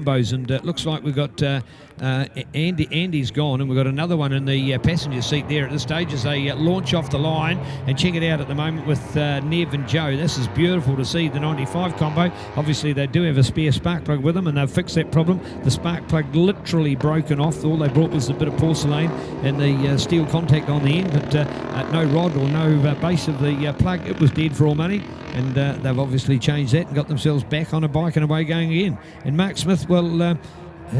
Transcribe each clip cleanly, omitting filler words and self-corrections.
combos, and it looks like we've got Andy's gone, and we've got another one in the passenger seat there at this stage as they launch off the line. And check it out at the moment with Nev and Joe. This is beautiful to see, the 95 combo. Obviously they do have a spare spark plug with them, and they've fixed that problem. The spark plug literally broken off. All they brought was a bit of porcelain and the steel contact on the end, but no rod or no base of the plug. It was dead for all money, and they've obviously changed that and got themselves back on a bike and away going again. And Mark Smith, well,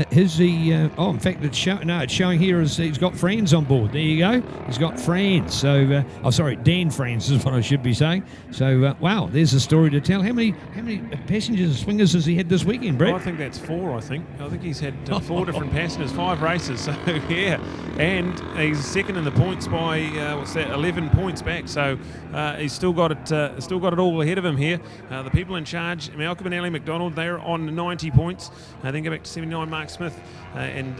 is he? In fact, it's showing here as he's got Franz on board. There you go. He's got Franz. So, Dan Franz is what I should be saying. So, wow, there's a story to tell. How many passengers and swingers has he had this weekend, Brett? I think that's 4. I think he's had 4 different passengers, 5 races. So yeah, and he's second in the points by 11 points back. So he's still got it all ahead of him here. The people in charge, Malcolm and Ali McDonald, they're on 90 points. Then go back to 79. Mark Smith, and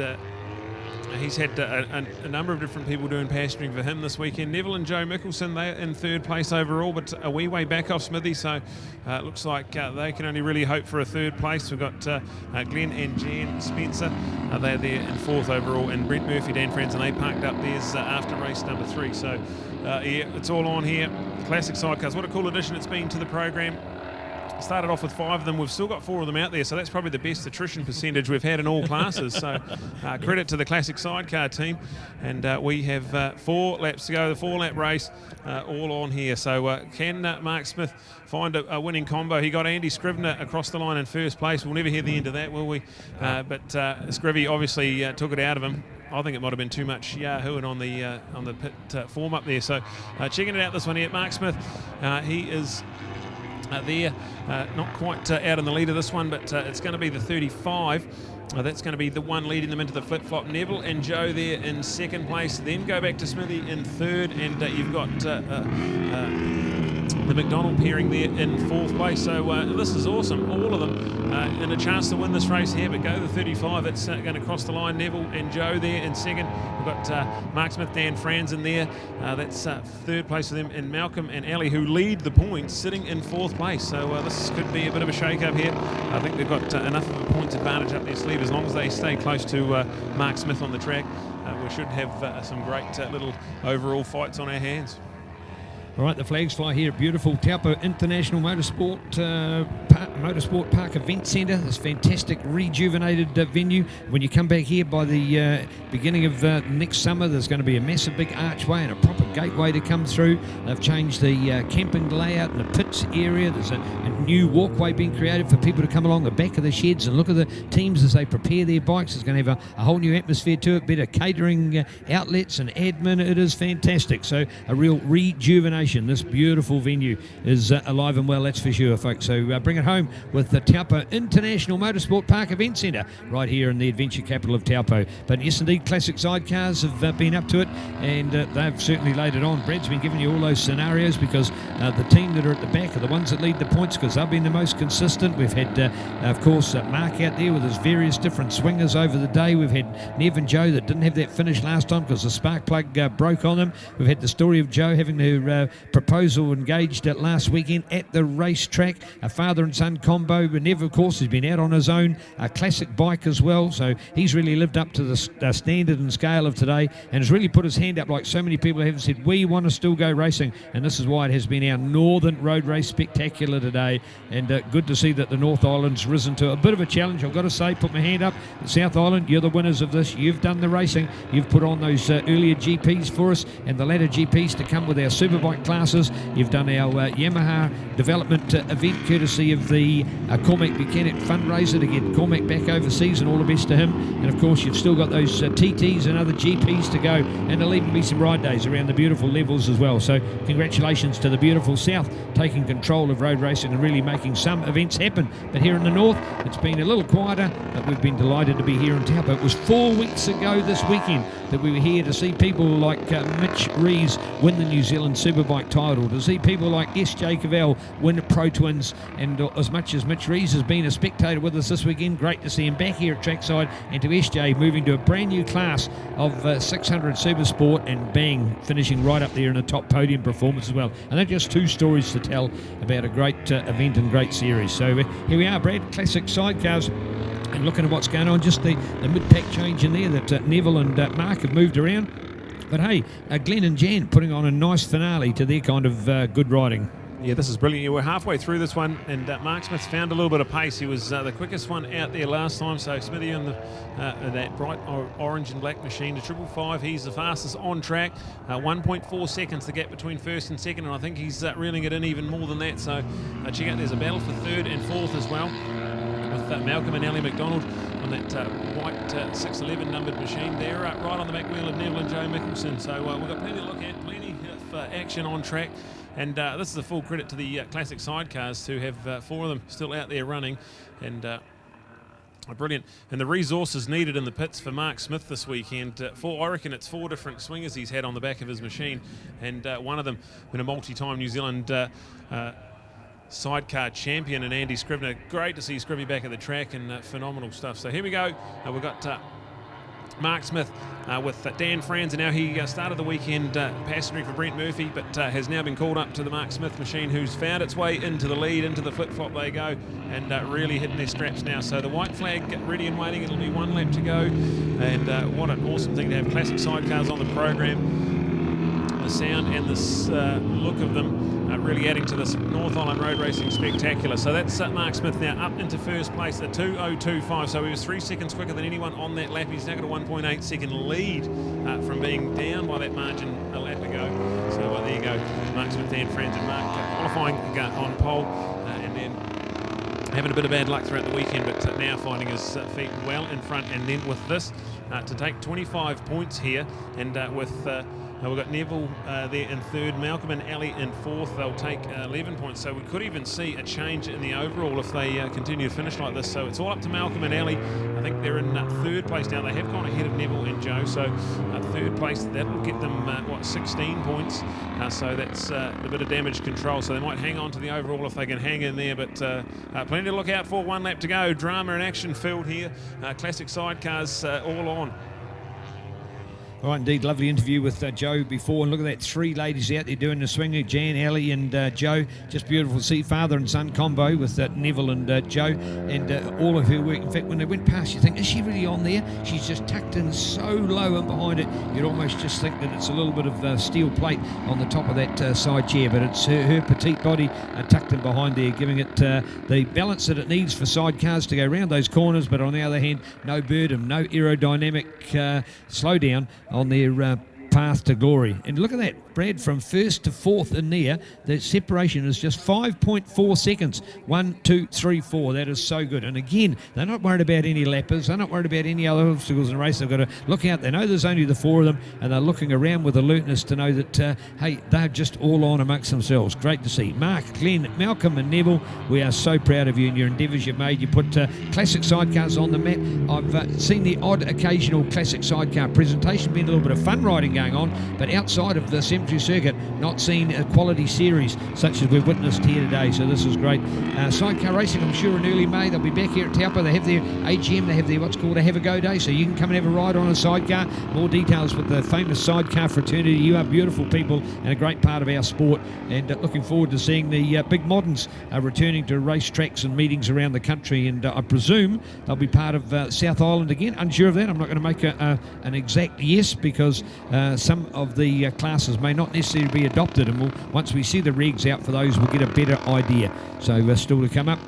he's had a number of different people doing pasturing for him this weekend. Neville and Joe Mickelson, they're in 3rd place overall, but a wee way back off Smithy, so it looks like they can only really hope for a 3rd place. We've got Glenn and Jan Spencer, they're there in 4th overall, and Brent Murphy, Dan Franz, and they parked up theirs after race number 3. So yeah, it's all on here. Classic Sidecars, what a cool addition it's been to the program. Started off with 5 of them. We've still got 4 of them out there, so that's probably the best attrition percentage we've had in all classes. So credit to the Classic Sidecar team. And we have 4 laps to go, the 4-lap race, all on here. So can Mark Smith find a winning combo? He got Andy Scrivener across the line in 1st place. We'll never hear the end of that, will we? But Scrivy obviously took it out of him. I think it might have been too much yahooing on the pit form up there. So checking it out this one here, Mark Smith, he is there, not quite out in the lead of this one, but it's going to be the 35. That's going to be the one leading them into the flip-flop. Neville and Joe there in 2nd place. Then go back to Smithy in 3rd, and you've got the McDonald pairing there in 4th place. So this is awesome. All of them in a chance to win this race here, but go the 35. It's going to cross the line. Neville and Joe there in 2nd. We've got Mark Smith, Dan Franz in there. That's 3rd place for them. And Malcolm and Ali, who lead the points, sitting in 4th place. So this could be a bit of a shake-up here. I think they've got enough of a points advantage up their sleeve as long as they stay close to Mark Smith on the track. We should have some great little overall fights on our hands. All right, the flags fly here at beautiful Taupo International Motorsport Park Event Centre. This fantastic rejuvenated venue. When you come back here by the beginning of next summer, there's going to be a massive big archway and a proper gateway to come through. They've changed the camping layout in the pits area. There's a new walkway being created for people to come along the back of the sheds and look at the teams as they prepare their bikes. It's going to have a whole new atmosphere to it, better catering outlets and admin. It is fantastic. So a real rejuvenation. This beautiful venue is alive and well, that's for sure, folks. So bring it home with the Taupo International Motorsport Park Event Centre right here in the adventure capital of Taupo. But yes, indeed, Classic Sidecars have been up to it, and they've certainly laid it on. Brad's been giving you all those scenarios because the team that are at the back are the ones that lead the points because they've been the most consistent. We've had, of course, Mark out there with his various different swingers over the day. We've had Nev and Joe that didn't have that finish last time because the spark plug broke on them. We've had the story of Joe having to proposal engaged at last weekend at the racetrack, a father and son combo. Nev, of course, has been out on his own, a classic bike as well, so he's really lived up to the standard and scale of today and has really put his hand up like so many people have said, we want to still go racing, and this is why it has been our Northern Road Race Spectacular today. And good to see that the North Island's risen to a bit of a challenge. I've got to say, put my hand up, the South Island, you're the winners of this. You've done the racing, you've put on those earlier GPs for us and the latter GPs to come with our superbike classes. You've done our Yamaha development event courtesy of the Cormac Buchanan fundraiser to get Cormac back overseas, and all the best to him. And of course you've still got those TTs and other GPs to go, and there'll even be some ride days around the beautiful levels as well. So congratulations to the beautiful South taking control of road racing and really making some events happen. But here in the North it's been a little quieter, but we've been delighted to be here in Taupo. It was 4 weeks ago this weekend that we were here to see people like Mitch Rees win the New Zealand Superbike title, to see people like SJ Cavell win Pro Twins, and as much as Mitch Rees has been a spectator with us this weekend, great to see him back here at trackside, and to SJ moving to a brand new class of 600 Super Sport and bang, finishing right up there in a top podium performance as well. And they're just 2 stories to tell about a great event and great series. So here we are, Brad, Classic Sidecars And looking at what's going on, just the mid-pack change in there that Neville and Mark have moved around. But hey, Glenn and Jan putting on a nice finale to their kind of good riding. Yeah, this is brilliant. We're halfway through this one, and Mark Smith's found a little bit of pace. He was the quickest one out there last time, so Smithy on that bright orange and black machine, the 555, he's the fastest on track. 1.4 seconds the gap between first and second, and I think he's reeling it in even more than that. So check out, there's a battle for third and fourth as well, with Malcolm and Ellie McDonald on that white 611 numbered machine there, right on the back wheel of Neville and Joe Mickelson. So we've got plenty to look at, plenty of action on track. And this is a full credit to the Classic Sidecars, who have 4 of them still out there running, and brilliant. And the resources needed in the pits for Mark Smith this weekend, I reckon it's 4 different swingers he's had on the back of his machine, and one of them been a multi-time New Zealand sidecar champion, and Andy Scrivener. Great to see Scrivy back at the track, and phenomenal stuff. So here we go. We've got Mark Smith with Dan Franz, and now he started the weekend passenger for Brent Murphy, but has now been called up to the Mark Smith machine, who's found its way into the lead, into the flip-flop they go, and really hitting their straps now. So the white flag ready and waiting. It'll be 1 lap to go, and what an awesome thing to have Classic Sidecars on the program. The sound and this look of them really adding to this North Island road racing spectacular. So that's Mark Smith now up into first place at 2:02.5. So he was 3 seconds quicker than anyone on that lap. He's now got a 1.8 second lead from being down by that margin a lap ago. So there you go, Mark Smith, Dan Franz and Mark qualifying on pole, and then having a bit of bad luck throughout the weekend, but now finding his feet well in front. And then with this to take 25 points here, and with we've got Neville there in third, Malcolm and Ali in fourth. They'll take 11 points. So we could even see a change in the overall if they continue to finish like this. So it's all up to Malcolm and Ali. I think they're in third place now. They have gone ahead of Neville and Joe. So third place, that will get them, 16 points. So that's a bit of damage control. So they might hang on to the overall if they can hang in there. But plenty to look out for. 1 lap to go. Drama and action filled here. Classic Sidecars all on. All right, indeed, lovely interview with Joe before, and look at that, 3 ladies out there doing the swinging, Jan, Ali and Joe. Just beautiful to see, father and son combo with Neville and Joe, and all of her work. In fact, when they went past, you think, is she really on there? She's just tucked in so low and behind it, you'd almost just think that it's a little bit of steel plate on the top of that side chair, but it's her petite body tucked in behind there, giving it the balance that it needs for sidecars to go around those corners, but on the other hand, no burden, no aerodynamic slowdown on their path to glory. And look at that, Brad, from first to fourth in there, the separation is just 5.4 seconds. 1, 2, 3, 4. That is so good. And again, they're not worried about any lappers. They're not worried about any other obstacles in the race. They've got to look out. They know there's only the 4 of them, and they're looking around with alertness to know that, hey, they're just all on amongst themselves. Great to see. Mark, Glenn, Malcolm and Neville, we are so proud of you and your endeavours you've made. You put Classic Sidecars on the map. I've seen the odd occasional Classic Sidecar presentation, been a little bit of fun riding going on, but outside of the cemetery circuit, not seen a quality series such as we've witnessed here today. So this is great. Sidecar racing, I'm sure, in early May, they'll be back here at Taupo. They have their AGM, they have their what's called a Have a Go Day, so you can come and have a ride on a sidecar. More details with the famous sidecar fraternity. You are beautiful people and a great part of our sport, and looking forward to seeing the big moderns returning to race tracks and meetings around the country, and I presume they'll be part of South Island again. Unsure of that. I'm not going to make an exact yes, because some of the classes may not necessarily be adopted, and once we see the regs out for those, we'll get a better idea. So still to come up,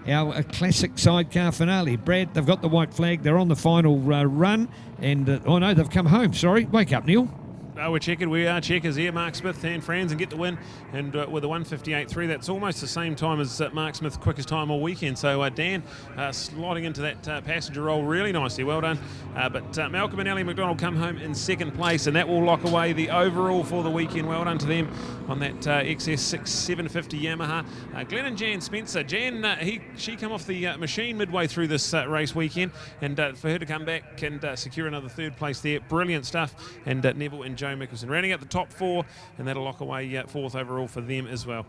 our Classic Sidecar finale. Brad, they've got the white flag. They're on the final run, and oh no, they've come home. Sorry, wake up, Neil. We're checking. We are checkers here. Mark Smith and Franz, and get the win, and with a 1:58.3, that's almost the same time as Mark Smith's quickest time all weekend. So Dan sliding into that passenger role really nicely. Well done. But Malcolm and Ali McDonald come home in second place, and that will lock away the overall for the weekend. Well done to them on that XS6 750 Yamaha. Glenn and Jan Spencer. Jan, she come off the machine midway through this race weekend, and for her to come back and secure another third place there, brilliant stuff. And Neville and Joe Mickelson rounding out the top 4, and that'll lock away 4th overall for them as well.